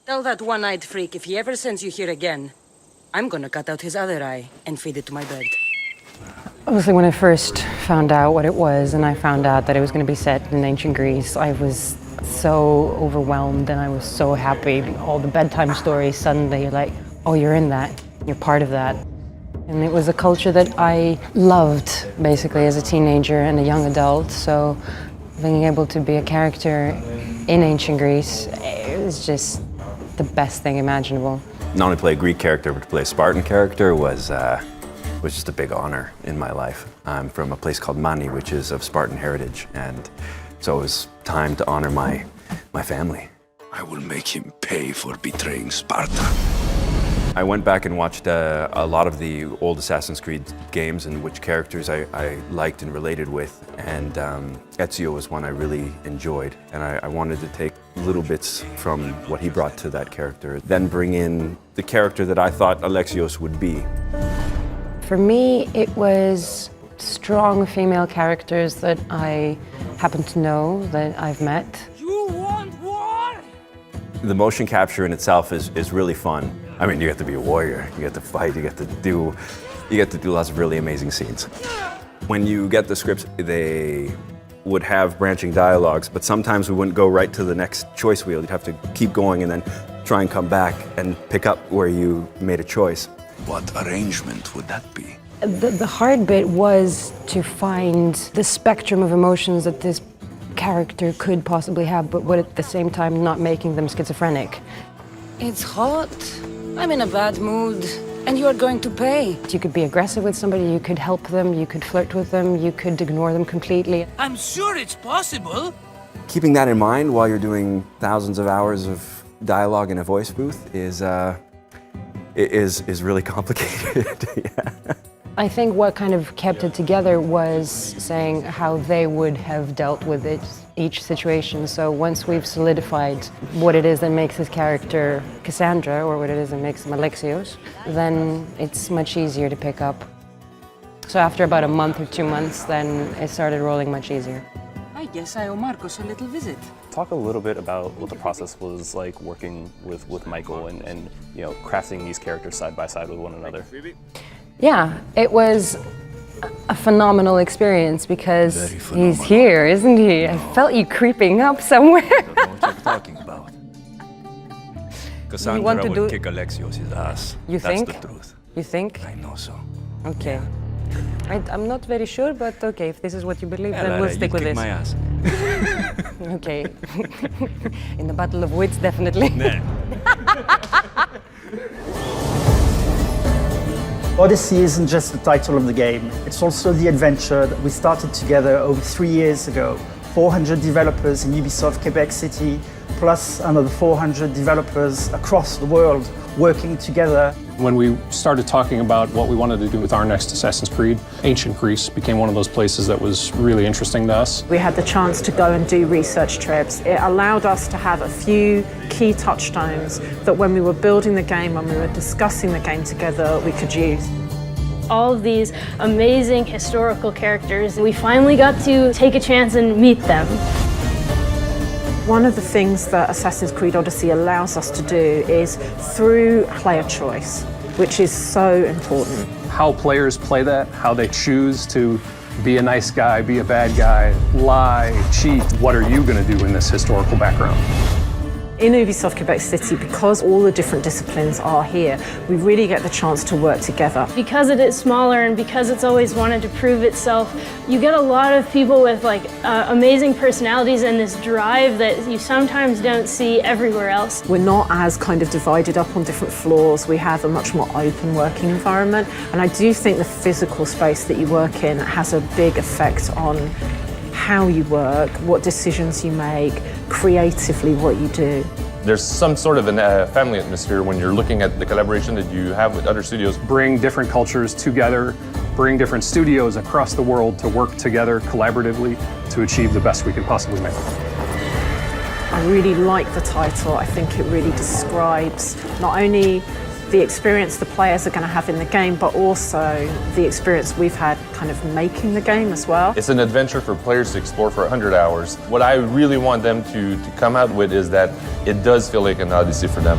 Tell that one-eyed freak if he ever sends you here again, I'm gonna cut out his other eye and feed it to my bird. Obviously, when I first found out what it was, and I found out that it was going to be set in ancient Greece, I was so overwhelmed and I was so happy. All the bedtime stories, suddenly you're like, oh, you're in that, you're part of that. And it was a culture that I loved, basically, as a teenager and a young adult. So being able to be a character in ancient Greece, it was just the best thing imaginable. Not only play a Greek character, but to play a Spartan character was just a big honor in my life. I'm from a place called Mani, which is of Spartan heritage, and so it was time to honor my family. I will make him pay for betraying Sparta. I went back and watched a lot of the old Assassin's Creed games and which characters I liked and related with, and Ezio was one I really enjoyed, and I wanted to take little bits from what he brought to that character, then bring in the character that I thought Alexios would be. For me, it was strong female characters that I happen to know, that I've met. You want war? The motion capture in itself is really fun. I mean, you get to be a warrior, you get to fight, you get to do lots of really amazing scenes. When you get the scripts, they would have branching dialogues, but sometimes we wouldn't go right to the next choice wheel. You'd have to keep going and then try and come back and pick up where you made a choice. What arrangement would that be? The hard bit was to find the spectrum of emotions that this character could possibly have, but at the same time not making them schizophrenic. It's hot, I'm in a bad mood, and you're going to pay. You could be aggressive with somebody, you could help them, you could flirt with them, you could ignore them completely. I'm sure it's possible. Keeping that in mind while you're doing thousands of hours of dialogue in a voice booth is really complicated. Yeah. I think what kind of kept it together was saying how they would have dealt with it, each situation. So once we've solidified what it is that makes his character Cassandra, or what it is that makes him Alexios, then it's much easier to pick up. So after about a month or 2 months, then it started rolling much easier. I guess I owe Marcos a little visit. Talk a little bit about what the process was like working with Michael and you know, crafting these characters side by side with one another. Yeah, it was a phenomenal experience because he's here, isn't he? I felt you creeping up somewhere. I don't know what you're talking about. Cassandra would kick Alexios' ass. You think? That's the truth. You think? I know so. Okay. I'm not very sure, but okay, if this is what you believe, then we'll stick with this. My ass. Okay. In the battle of wits, definitely. Odyssey isn't just the title of the game, it's also the adventure that we started together over 3 years ago. 400 developers in Ubisoft Quebec City, plus another 400 developers across the world working together. When we started talking about what we wanted to do with our next Assassin's Creed, ancient Greece became one of those places that was really interesting to us. We had the chance to go and do research trips. It allowed us to have a few key touchstones that when we were building the game, when we were discussing the game together, we could use. All of these amazing historical characters, we finally got to take a chance and meet them. One of the things that Assassin's Creed Odyssey allows us to do is through player choice, which is so important. How players play that, how they choose to be a nice guy, be a bad guy, lie, cheat. What are you going to do in this historical background? In Ubisoft Quebec City, because all the different disciplines are here, we really get the chance to work together. Because it is smaller and because it's always wanted to prove itself, you get a lot of people with amazing personalities and this drive that you sometimes don't see everywhere else. We're not as kind of divided up on different floors. We have a much more open working environment. And I do think the physical space that you work in has a big effect on how you work, what decisions you make, creatively what you do. There's some sort of a family atmosphere when you're looking at the collaboration that you have with other studios. Bring different cultures together, bring different studios across the world to work together collaboratively to achieve the best we can possibly make. I really like the title. I think it really describes not only the experience the players are going to have in the game, but also the experience we've had kind of making the game as well. It's an adventure for players to explore for 100 hours. What I really want them to come out with is that it does feel like an Odyssey for them.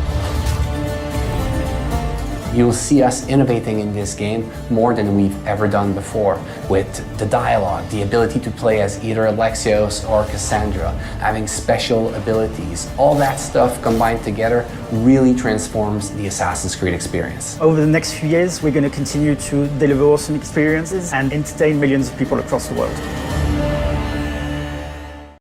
You'll see us innovating in this game more than we've ever done before, with the dialogue, the ability to play as either Alexios or Cassandra, having special abilities. All that stuff combined together really transforms the Assassin's Creed experience. Over the next few years, we're going to continue to deliver awesome experiences and entertain millions of people across the world.